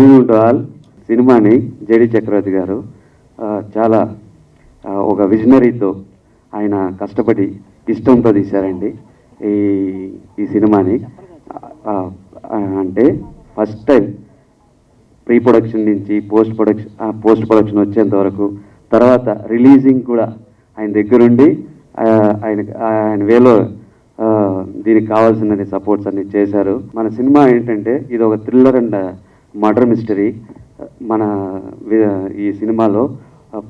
Good evening to all. సినిమాని JD చక్రవర్తి గారు చాలా ఒక విజనరీతో ఆయన కష్టపడి ఇష్టంతో తీశారండి ఈ ఈ సినిమాని. అంటే ఫస్ట్ టైం ప్రీ ప్రొడక్షన్ నుంచి పోస్ట్ ప్రొడక్షన్ వచ్చేంత వరకు, తర్వాత రిలీజింగ్ కూడా ఆయన దగ్గరుండి ఆయన వేలో దీనికి కావాల్సిన సపోర్ట్స్ అన్ని చేశారు. మన సినిమా ఏంటంటే ఇది ఒక థ్రిల్లర్ అండ్ మర్డర్ మిస్టరీ. మన ఈ సినిమాలో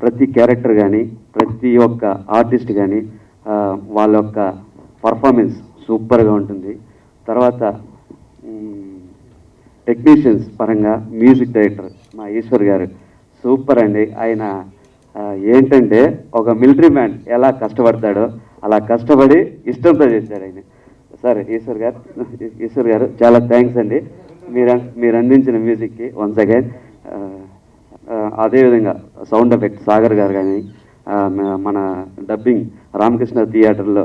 ప్రతి క్యారెక్టర్ కానీ ప్రతి ఒక్క ఆర్టిస్ట్ కానీ వాళ్ళ యొక్క పర్ఫార్మెన్స్ సూపర్గా ఉంటుంది. తర్వాత టెక్నీషియన్స్ పరంగా మ్యూజిక్ డైరెక్టర్ మా ఈశ్వర్ గారు సూపర్ అండి. ఆయన ఏంటంటే ఒక మిలిటరీ మ్యాన్ ఎలా కష్టపడతాడో అలా కష్టపడి ఇష్టంతో చేశాడు ఆయన. సార్ ఈశ్వర్ గారు చాలా థ్యాంక్స్ అండి మీరు అందించిన మ్యూజిక్కి వన్స్ అగైన్. అదేవిధంగా సౌండ్ ఎఫెక్ట్ సాగర్ గారు కానీ, మన డబ్బింగ్ రామకృష్ణ థియేటర్లో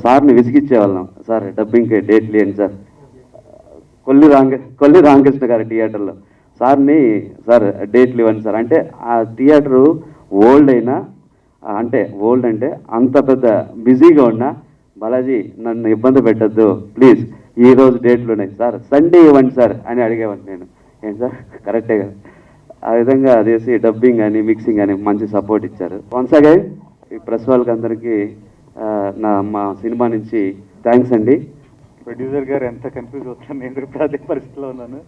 సార్ని విసిగిచ్చేవాళ్ళం, సార్ డబ్బింగ్కి డేట్లు ఏంటి సార్. కొల్లి రామకృష్ణ గారి థియేటర్లో సార్ డేట్లు ఇవ్వండి సార్ అంటే, ఆ థియేటరు ఓల్డ్ అంటే అంత పెద్ద బిజీగా ఉన్నా, బాలాజీ నన్ను ఇబ్బంది పెట్టద్దు ప్లీజ్, ఈరోజు డేట్లు ఉన్నాయి సార్, సండే ఇవ్వండి సార్ అని అడిగేవాడిని నేను. ఏంటి సార్ కరెక్టే కదా. ఆ విధంగా అదేసి డబ్బింగ్ కానీ మిక్సింగ్ కానీ మంచి సపోర్ట్ ఇచ్చారు. వన్స్ అగైన్ ఈ ప్రెస్ వాళ్ళకి అందరికీ మా సినిమా నుంచి థ్యాంక్స్ అండి. ప్రొడ్యూసర్ గారు ఎంత కన్ఫ్యూజ్ అవుతాను, నేను ఇప్పుడు అదే పరిస్థితిలో ఉన్నాను.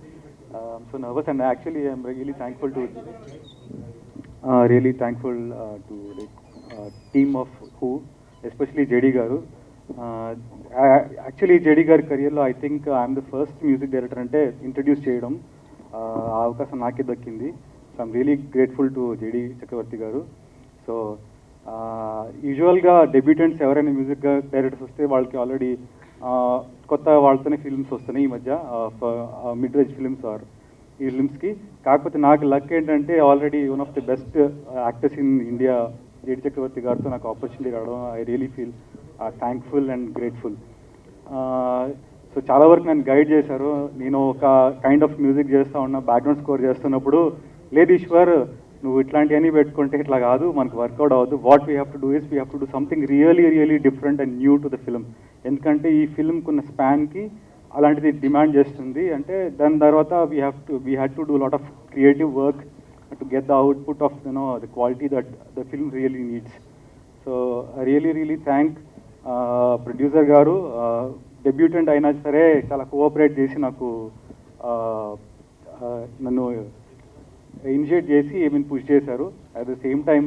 So nervous and actually I'm really thankful to team of who, especially JD garu. Actually JD గారి కెరియర్లో I think I'm the first music director అంటే ఇంట్రడ్యూస్ చేయడం ఆ అవకాశం నాకే దక్కింది. So I'm really grateful to JD Chakravarthy garu. So యూజువల్గా డెబ్యూటెంట్స్ ఎవరైనా మ్యూజిక్ డైరెక్టర్స్ వస్తే వాళ్ళకి ఆల్రెడీ కొత్త వాళ్ళతోనే ఫిల్మ్స్ వస్తున్నాయి ఈ మధ్య, మిడ్ రేంజ్ ఫిల్మ్స్ ఆర్ ఈ ఫిల్మ్స్కి. కాకపోతే నాకు లక్ ఏంటంటే already one of the best actors in India JD Chakravarthy గారితో నాకు ఆపర్చునిటీ రావడం I really feel thankful and grateful. So చాలా వరకు నన్ను గైడ్ చేశారు. నేను ఒక కైండ్ ఆఫ్ మ్యూజిక్ చేస్తూ ఉన్నా, బ్యాక్గ్రౌండ్ స్కోర్ చేస్తున్నప్పుడు, లేదు ఈశ్వర్ నువ్వు ఇట్లాంటివన్నీ పెట్టుకుంటే ఇట్లా కాదు, మనకు వర్కౌట్ అవ్వదు, what we have to do is we have to do something really different and new to the film. ఎందుకంటే ఈ ఫిల్మ్కి ఉన్న స్పాన్కి అలాంటిది డిమాండ్ చేస్తుంది. అంటే దాని తర్వాత we had to do lot of creative work to get the output of the quality that the film really needs. So I really thank producer గారు. Debutante అయినా సరే చాలా కోఆపరేట్ చేసి నన్ను ఇనిషియేట్ చేసి పుష్ చేశారు. At the same time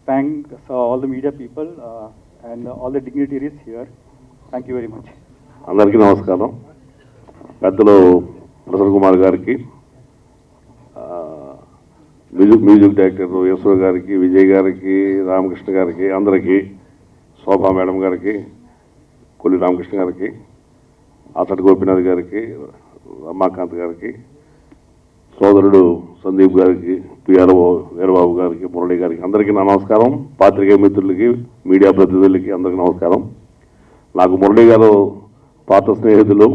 thanks all the media people and all the dignitaries here. Thank you very much. అందరికీ నమస్కారం. పెద్దలు ప్రసన్న కుమార్ గారికి, మ్యూజిక్ డైరెక్టర్ ఈశ్వర్ గారికి, విజయ్ గారికి, రామకృష్ణ గారికి, అందరికీ, శోభా మేడం గారికి, కొల్లి రామకృష్ణ గారికి, ఆసటి గోపీనాథ్ గారికి, రమాకాంత్ గారికి, సోదరుడు సందీప్ గారికి, పిఆర్ఓ వీరబాబు గారికి, మురళి గారికి, అందరికీ నా నమస్కారం. పాత్రికేయ మిత్రులకి, మీడియా ప్రతినిధులకి అందరికీ నమస్కారం. నాకు మురళి గారు పాత స్నేహితులు,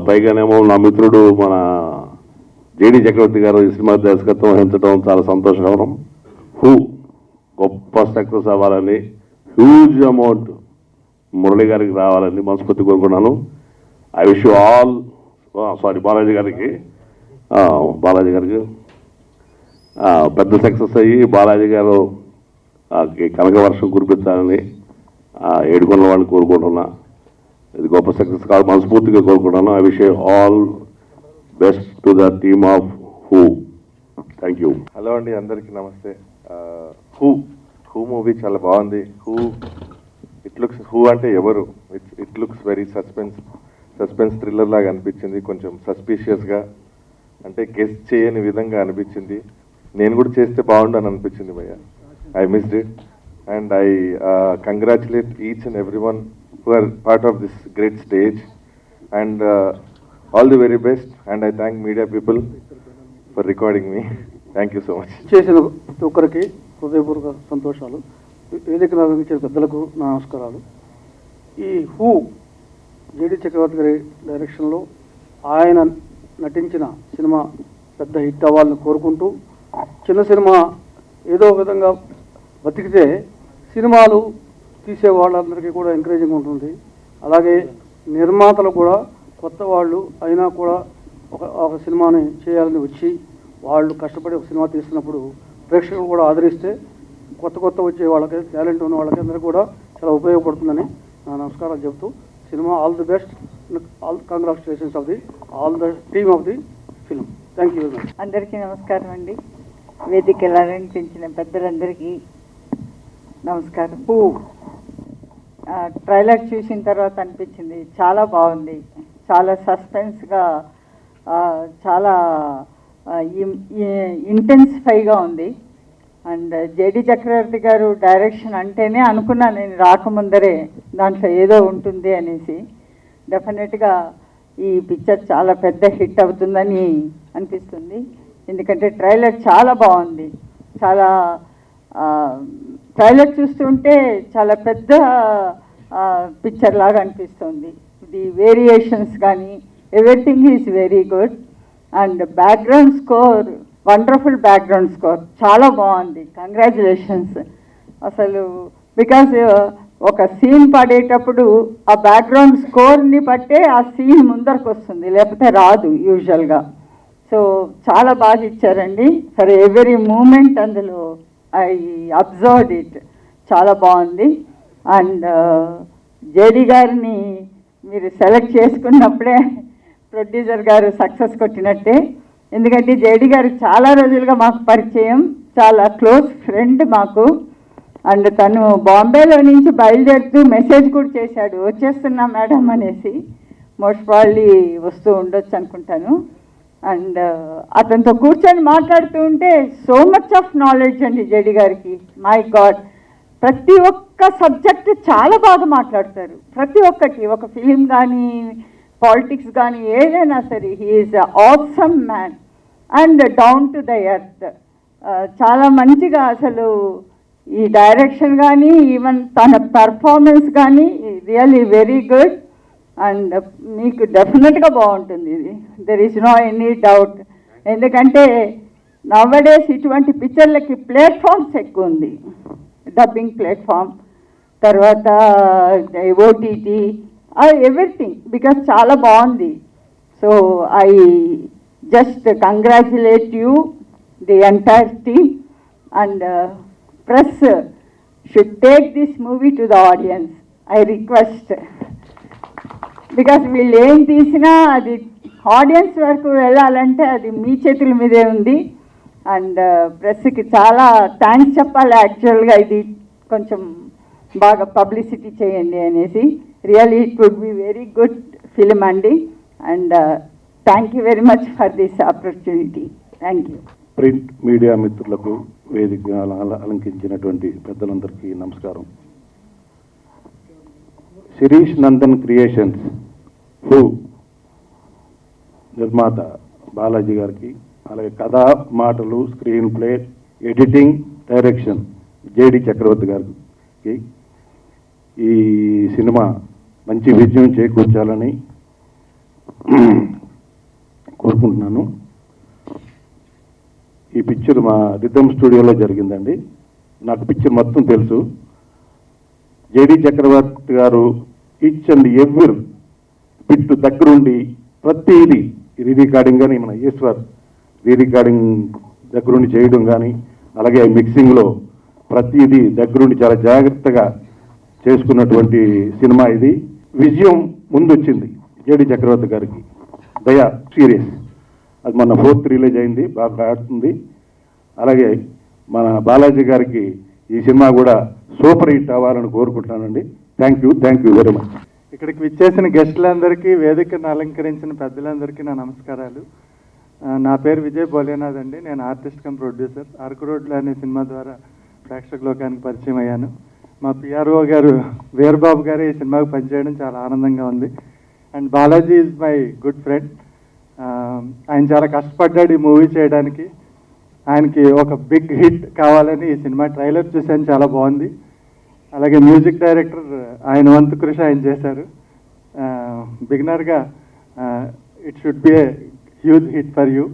పైగానేమో నా మిత్రుడు మన జేడి చక్రవర్తి గారు ఈ సినిమా దర్శకత్వం వహించడం చాలా సంతోషకరం. గొప్ప సక్సెస్ అవ్వాలని, హ్యూజ్ అమౌంట్ మురళి గారికి రావాలని మనస్ఫూర్తి కోరుకున్నాను. I wish you all. Balaji గారికి పెద్ద సక్సెస్ అయ్యి బాలాజీ గారు కనక వర్షం కురిపించాలని ఏడుకొండల వాళ్ళని కోరుకుంటున్నా. ఇది గొప్ప సక్సెస్ కాదు, మనస్ఫూర్తిగా కోరుకుంటున్నాను. I wish you all best to the team of who. Thank you. Hello అండి, అందరికీ నమస్తే. హూ మూవీ చాలా బాగుంది. హూ అంటే ఎవరు, it looks very suspense thriller లాగా అనిపించింది. కొంచెం సస్పీషియస్గా, అంటే గెస్ చేయని విధంగా అనిపించింది. నేను కూడా చేస్తే బాగుండని అనిపించింది భయ్య. I missed it and I congratulate each and every one who are part of this great stage and all the very best. And I thank media people for recording me. Thank you so much. చేసిన ప్రతి ఒక్కరికి హృదయపూర్వక సంతోషాలు. వేదిక నిర్వహించిన పెద్దలకు నా నమస్కారాలు. ఈ హూ జేడి చక్రవర్తి గారి డైరెక్షన్లో ఆయన నటించిన సినిమా పెద్ద హిట్ అవ్వాలని కోరుకుంటూ, చిన్న సినిమా ఏదో విధంగా బతికితే సినిమాలు తీసే వాళ్ళందరికీ కూడా ఎంకరేజింగ్ ఉంటుంది. అలాగే నిర్మాతలు కూడా కొత్త వాళ్ళు అయినా కూడా ఒక సినిమాని చేయాలని వచ్చి వాళ్ళు కష్టపడి ఒక సినిమా తీస్తున్నప్పుడు ప్రేక్షకులు కూడా ఆదరిస్తే కొత్త వచ్చే వాళ్ళకి, టాలెంట్ ఉన్న వాళ్ళకి అందరికీ కూడా చాలా ఉపయోగపడుతుందని నా నమస్కారాలు చెప్తూ, cinema all the best, all congratulations of the all the team of the film. Thank you very much. అందరికీ నమస్కారం అండి. వేదికలు అలంకరించిన పెద్దలందరికీ నమస్కారం. ట్రైలర్ చూసిన తర్వాత అనిపించింది చాలా బాగుంది, చాలా సస్పెన్స్గా, చాలా ఇంటెన్సిఫైగా ఉంది. అండ్ జేడి చక్రవర్తి గారు డైరెక్షన్ అంటేనే అనుకున్నాను నేను రాకముందరే దాంట్లో ఏదో ఉంటుంది అనేసి. డెఫినెట్గా ఈ పిక్చర్ చాలా పెద్ద హిట్ అవుతుందని అనిపిస్తుంది. ఎందుకంటే ట్రైలర్ చాలా బాగుంది, చాలా ట్రైలర్ చూస్తుంటే చాలా పెద్ద పిక్చర్ లాగా అనిపిస్తుంది. ది వేరియేషన్స్ కానీ everything is very good. And background score, wonderful background score, చాలా బాగుంది. కంగ్రాచులేషన్స్. అసలు బికాజ్ ఒక సీన్ పడేటప్పుడు ఆ బ్యాక్గ్రౌండ్ స్కోర్ని బట్టే ఆ సీన్ ముందరకు వస్తుంది, లేకపోతే రాదు యూజువల్గా. సో చాలా బాగా ఇచ్చారండి. ఫర్ ఎవ్రీ మూమెంట్ అందులో ఐ అబ్జర్వ్డ్ ఇట్, చాలా బాగుంది. అండ్ జేడి గారిని మీరు సెలెక్ట్ చేసుకున్నప్పుడే ప్రొడ్యూసర్ గారు సక్సెస్ కొట్టినట్టే. ఎందుకంటే జేడి గారు చాలా రోజులుగా మాకు పరిచయం, చాలా క్లోజ్ ఫ్రెండ్ మాకు. అండ్ తను బాంబేలో నుంచి బయలుదేరుతూ మెసేజ్ కూడా చేశాడు, వచ్చేస్తున్నా మేడం అనేసి. మోస్ట్ ప్రాబ్లీ వస్తూ ఉండొచ్చు అనుకుంటాను. అండ్ అతనితో కూర్చొని మాట్లాడుతూ ఉంటే సో మచ్ ఆఫ్ నాలెడ్జ్ అండి జేడి గారికి. మై గాడ్, ప్రతి ఒక్క సబ్జెక్ట్ చాలా బాగా మాట్లాడతారు. ప్రతి ఒక్కటి, ఒక ఫిలిం కానీ పాలిటిక్స్ కానీ ఏదైనా సరే, he's awesome man and down to the earth. చాలా మంచిగా అసలు ఈ డైరెక్షన్ కానీ ఈవెన్ తన పెర్ఫార్మెన్స్ కానీ రియల్లీ వెరీ గుడ్. అండ్ మీకు డెఫినెట్గా బాగుంటుంది ఇది, there is no any doubt. ఎందుకంటే నవడేస్ ఇటువంటి పిక్చర్లకి ప్లాట్ఫామ్స్ ఎక్కువ ఉంది, డబ్బింగ్ ప్లాట్ఫామ్, తర్వాత ఓటీటీ, ఎవ్రీథింగ్, బికాస్ చాలా బాగుంది. So I just congratulate you, the entire team. And press should take this movie to the audience, I request. Because వీళ్ళు ఏం తీసినా అది ఆడియన్స్ వరకు వెళ్ళాలంటే అది మీ చేతుల మీదే ఉంది. అండ్ ప్రెస్కి చాలా థ్యాంక్స్ చెప్పాలి యాక్చువల్గా, ఇది కొంచెం బాగా పబ్లిసిటీ చేయండి అనేసి. Really it would be very good film అండి. And thank you very much for this opportunity. Thank you. Print media మిత్రులకు, వేదిక అలంకరించినటువంటి పెద్దలందరికీ నమస్కారం. శిరీష్ నందన్ క్రియేషన్స్ హూ నిర్మాత బాలాజీ గారికి, అలాగే కథ, మాటలు, screenplay, editing, direction JD Chakravarthy garu ఈ సినిమా మంచి విజయం చేకూర్చాలని కోరుకుంటున్నాను. ఈ పిక్చర్ మా రిథమ్ స్టూడియోలో జరిగిందండి. నాకు పిక్చర్ మొత్తం తెలుసు. జేడి చక్రవర్తి గారు ఈచ్ అండ్ ఎవ్రీ పిట్టు దగ్గరుండి ప్రతిదీ రికార్డింగ్ కానీ, మన ఈశ్వర్ రికార్డింగ్ దగ్గరుండి చేయడం కానీ, అలాగే మిక్సింగ్లో ప్రతిదీ దగ్గరుండి చాలా జాగ్రత్తగా చేసుకున్నటువంటి సినిమా ఇది. విజయం ముందొచ్చింది జేడి చక్రవర్తి గారికి. దయా సీరియస్, అది మన 4th రిలీజ్ అయింది, బాగా ఆడుతుంది. అలాగే మన బాలాజీ గారికి ఈ సినిమా కూడా సూపర్ హిట్ అవ్వాలని కోరుకుంటున్నానండి. Thank you very much. ఇక్కడికి విచ్చేసిన గెస్టులందరికీ, వేదికను అలంకరించిన పెద్దలందరికీ నా నమస్కారాలు. నా పేరు విజయ్ భోలేనాథ్ అండి. నేను ఆర్టిస్ట్ కమ్ ప్రొడ్యూసర్. అరకు రోడ్లు అనే సినిమా ద్వారా ప్రేక్షక లోకానికి పరిచయం అయ్యాను. మా పిఆర్ఓ గారు వీరబాబు గారు ఈ సినిమాకి పనిచేయడం చాలా ఆనందంగా ఉంది. And Balaji is my good friend. ఆయన చాలా కష్టపడ్డాడు ఈ మూవీ చేయడానికి. ఆయనకి ఒక బిగ్ హిట్ కావాలని ఈ సినిమా ట్రైలర్ చూశాను, చాలా బాగుంది. అలాగే మ్యూజిక్ డైరెక్టర్ ఆయన వంతు కృషి ఆయన చేశారు. బిగినర్గా it should be a huge hit for you.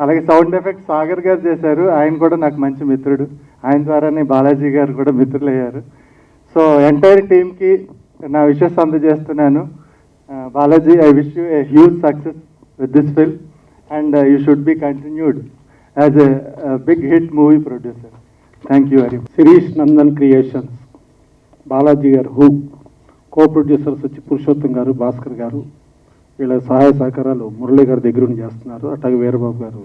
అలాగే సౌండ్ ఎఫెక్ట్స్ సాగర్ గారు చేశారు, ఆయన కూడా నాకు మంచి మిత్రుడు, ఆయన ద్వారానే బాలాజీ గారు కూడా మిత్రులయ్యారు. సో ఎంటైర్ టీమ్కి నా విషెస్ అందజేస్తున్నాను. Balaji, I wish you a huge success with this film and you should be continued as a big hit movie producer. Thank you very much. Shirish Nandan creations, Balaji garu who, co producers వచ్చి పురుషోత్తం గారు, భాస్కర్ గారు, వీళ్ళ సహాయ సహకారాలు మురళీ గారి దగ్గర నుండి చేస్తున్నారు, అట్లాగే వీరబాబు గారు.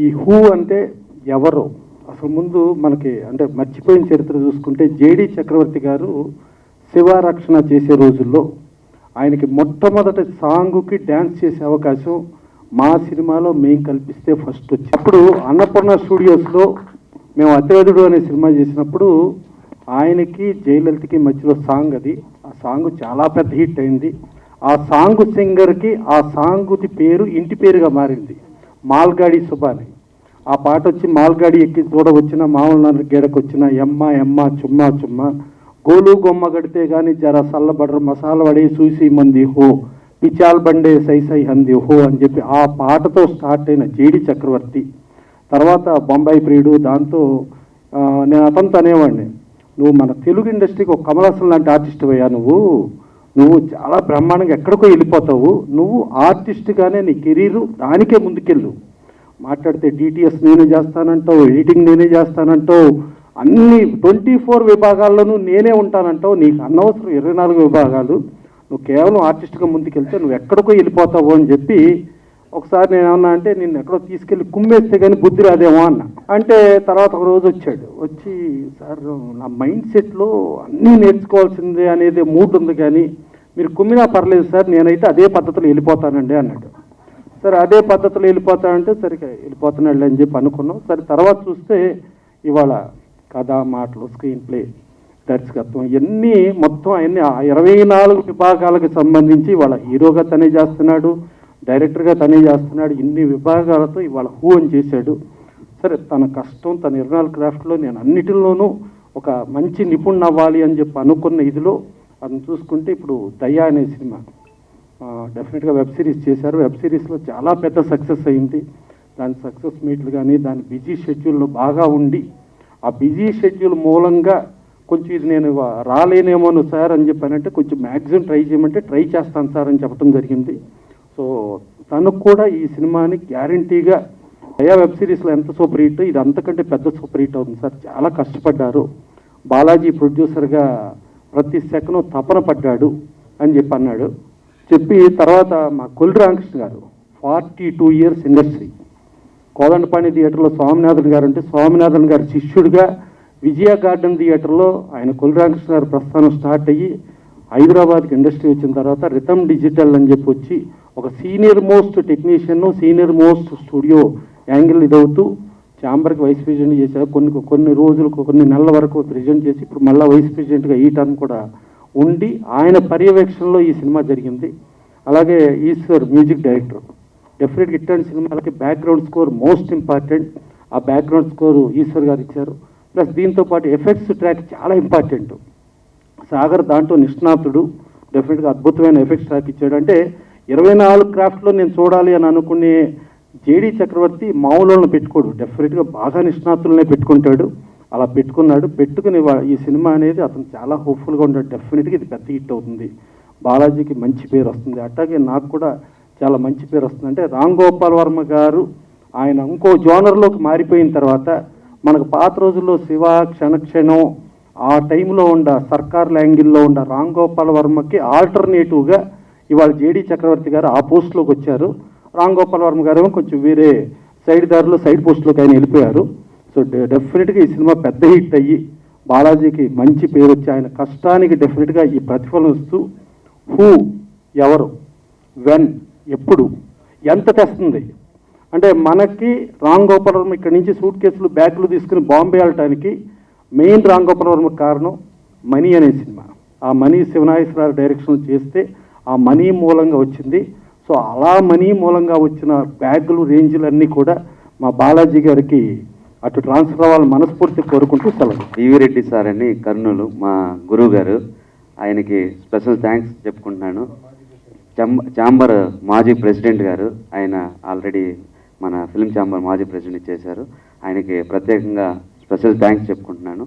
ఈ హూ అంటే ఎవరు అసలు ముందు మనకి అంటే మర్చిపోయిన చరిత్ర చూసుకుంటే జేడి చక్రవర్తి గారు శివారక్షణ చేసే రోజుల్లో ఆయనకి మొట్టమొదటి సాంగుకి డ్యాన్స్ చేసే అవకాశం మా సినిమాలో మేము కల్పిస్తే ఫస్ట్ వచ్చి, అప్పుడు అన్నపూర్ణ స్టూడియోస్లో మేము అతిరథుడు అనే సినిమా చేసినప్పుడు ఆయనకి జయలలితకి మధ్యలో సాంగ్ అది, ఆ సాంగ్ చాలా పెద్ద హిట్ అయింది. ఆ సాంగ్ సింగర్కి ఆ సాంగుది పేరు ఇంటి పేరుగా మారింది, మాల్గాడి సుబాని. ఆ పాట వచ్చి మాల్గాడి ఎక్కి చూడ వచ్చిన మామూలు గేడకు వచ్చిన ఎమ్మ ఎమ్మ చుమ్మా చుమ్మా గోలు గొమ్మ గడితే కానీ జర సల్లబడ్ర మసాలా వడే చూసి మంది హో పిచాల్ బండే సై సై హంది హో అని చెప్పి ఆ పాటతో స్టార్ట్ అయిన జేడి చక్రవర్తి. తర్వాత బొంబాయి ప్రియుడు, దాంతో నేను అతనితో అనేవాడిని, నువ్వు మన తెలుగు ఇండస్ట్రీకి ఒక కమల్ హాసన్ లాంటి ఆర్టిస్ట్ అయ్యా, నువ్వు చాలా బ్రహ్మాండంగా ఎక్కడికో వెళ్ళిపోతావు, నువ్వు ఆర్టిస్ట్గానే నీ కెరీరు దానికే ముందుకెళ్ళు. మాట్లాడితే డిటిఎస్ నేనే చేస్తానంటావు, ఎడిటింగ్ నేనే చేస్తానంటావు, అన్ని 24 విభాగాల్లోనూ నేనే ఉంటానంటావు, నీకు అనవసరం 24 విభాగాలు, నువ్వు కేవలం ఆర్టిస్ట్గా ముందుకెళ్తే నువ్వు ఎక్కడికో వెళ్ళిపోతావు అని చెప్పి ఒకసారి నేను ఏమన్నా అంటే నిన్ను ఎక్కడో తీసుకెళ్ళి కుమ్మేస్తే కానీ బుద్ధి రాదేమో అన్న. అంటే తర్వాత ఒక రోజు వచ్చాడు, వచ్చి సార్ నా మైండ్ సెట్లో అన్నీ నేర్చుకోవాల్సిందే అనేది మూడ్ ఉంది, కానీ మీరు కుమ్మినా పర్లేదు సార్, నేనైతే అదే పద్ధతిలో వెళ్ళిపోతానండి అన్నాడు. సరే అదే పద్ధతిలో వెళ్ళిపోతానంటే సరిగ్గా వెళ్ళిపోతున్నాడు అని చెప్పి అనుకున్నాం. సరే తర్వాత చూస్తే ఇవాళ కథ, మాటలు, స్క్రీన్ ప్లే, దర్శకత్వం ఇవన్నీ మొత్తం అవన్నీ 24 విభాగాలకు సంబంధించి ఇవాళ హీరోగా తనే చేస్తున్నాడు, డైరెక్టర్గా తనే చేస్తున్నాడు, ఇన్ని విభాగాలతో ఇవాళ హూ అని చేశాడు. సరే తన కష్టం, తన 24 క్రాఫ్ట్లో నేను అన్నిటిలోనూ ఒక మంచి నిపుణుడు అవ్వాలి అని చెప్పి అనుకున్న ఇదిలో అతను చూసుకుంటే ఇప్పుడు దయ్యా అనే సినిమా డెఫినెట్గా వెబ్ సిరీస్ చేశారు. వెబ్ సిరీస్లో చాలా పెద్ద సక్సెస్ అయింది. దాని సక్సెస్ మీట్లు కానీ దాని బిజీ షెడ్యూల్లో బాగా ఉండి ఆ బిజీ షెడ్యూల్ మూలంగా కొంచెం ఇది నేను రాలేనేమోను సార్ అని చెప్పానంటే కొంచెం మ్యాక్సిమం ట్రై చేయమంటే ట్రై చేస్తాను సార్ అని చెప్పడం జరిగింది. సో తనకు కూడా ఈ సినిమాని గ్యారంటీగా దయా వెబ్ సిరీస్లో ఎంత సూపర్ హిట్, ఇది అంతకంటే పెద్ద సూపర్ హిట్ అవుతుంది సార్, చాలా కష్టపడ్డారు, బాలాజీ ప్రొడ్యూసర్గా ప్రతి సెకండ్ తపన పడ్డాడు అని చెప్పి అన్నాడు. చెప్పి తర్వాత మా కొల్లి రామకృష్ణ గారు 42 years ఇండస్ట్రీ, కోదండపాణి థియేటర్లో స్వామినాథన్ గారు అంటే స్వామినాథన్ గారి శిష్యుడిగా విజయ గార్డెన్ థియేటర్లో ఆయన కొల్లి రామకృష్ణ గారు ప్రస్థానం స్టార్ట్ అయ్యి హైదరాబాద్కి ఇండస్ట్రీ వచ్చిన తర్వాత రిథమ్ డిజిటల్ అని చెప్పి వచ్చి ఒక senior most technician, senior most studio angle ఇదవుతూ ఛాంబర్కి వైస్ ప్రెసిడెంట్ చేశారు. కొన్ని రోజులకు కొన్ని నెలల వరకు ప్రెసిడెంట్ చేసి ఇప్పుడు మళ్ళీ వైస్ ప్రెసిడెంట్గా ఈ టర్మ్ కూడా ఉండి ఆయన పర్యవేక్షణలో ఈ సినిమా జరిగింది. అలాగే ఈశ్వర్ మ్యూజిక్ డైరెక్టర్, డెఫినెట్గా ఇట్లాంటి సినిమాలకి బ్యాక్గ్రౌండ్ స్కోర్ మోస్ట్ ఇంపార్టెంట్, ఆ బ్యాక్గ్రౌండ్ స్కోరు ఈశ్వర్ గారు ఇచ్చారు. ప్లస్ దీంతోపాటు ఎఫెక్ట్స్ ట్రాక్ చాలా ఇంపార్టెంట్, సాగర్ దాంట్లో నిష్ణాతుడు, డెఫినెట్గా అద్భుతమైన ఎఫెక్ట్స్ ట్రాక్ ఇచ్చాడు. అంటే 24 క్రాఫ్ట్లో నేను చూడాలి అని అనుకునే జేడి చక్రవర్తి మామూలులను పెట్టుకోడు, డెఫినెట్గా బాగా నిష్ణాతులనే పెట్టుకుంటాడు. అలా పెట్టుకున్నాడు. పెట్టుకుని ఈ సినిమా అనేది అతను చాలా హోప్ఫుల్గా ఉంటాడు, డెఫినెట్గా ఇది పెద్ద హిట్ అవుతుంది, బాలాజీకి మంచి పేరు వస్తుంది, అట్లాగే నాకు కూడా చాలా మంచి పేరు వస్తుంది. అంటే రామ్ గోపాల్ వర్మ గారు ఆయన ఇంకో జోనర్లోకి మారిపోయిన తర్వాత మనకు పాత రోజుల్లో శివ, క్షణక్షణం, ఆ టైంలో ఉండ సర్కార్ యాంగిల్లో ఉండ రామ్ గోపాల్ వర్మకి ఆల్టర్నేటివ్గా ఇవాళ జేడి చక్రవర్తి గారు ఆ పోస్ట్లోకి వచ్చారు. రామ్ గోపాల్ వర్మ గారు కొంచెం వేరే సైడ్ దారిలో సైడ్ పోస్ట్లోకి ఆయన వెళ్ళిపోయారు. సో డెఫినెట్గా ఈ సినిమా పెద్ద హిట్ అయ్యి బాలాజీకి మంచి పేరు వచ్చి ఆయన కష్టానికి డెఫినెట్గా ఈ ప్రతిఫలం ఇస్తూ హూ ఎవరు, వెన్, ఎప్పుడు, ఎంత తెస్తుంది అంటే మనకి రామ్ గోపాల్ వర్మ ఇక్కడి నుంచి సూట్ కేసులు బ్యాగులు తీసుకుని బాంబే వెళ్ళటానికి మెయిన్ రామ్ గోపాల్ వర్మ కారణం మనీ అనే సినిమా. ఆ మనీ శివనాగేశ్వరరావు డైరెక్షన్ చేస్తే ఆ మనీ మూలంగా వచ్చింది. సో అలా మనీ మూలంగా వచ్చిన బ్యాగులు, రేంజ్లు అన్నీ కూడా మా బాలాజీ గారికి అటు ట్రాన్స్ఫర్ అవ్వాలని మనస్ఫూర్తి కోరుకుంటూ సెలవు. డివి రెడ్డి సార్ అని కర్నూలు మా గురువు గారు, ఆయనకి స్పెషల్ థ్యాంక్స్ చెప్పుకుంటున్నాను. ఛాంబర్ మాజీ ప్రెసిడెంట్ గారు, ఆయన ఆల్రెడీ మన ఫిల్మ్ ఛాంబర్ మాజీ ప్రెసిడెంట్ ఇచ్చేశారు. ఆయనకి ప్రత్యేకంగా స్పెషల్ థ్యాంక్స్ చెప్పుకుంటున్నాను.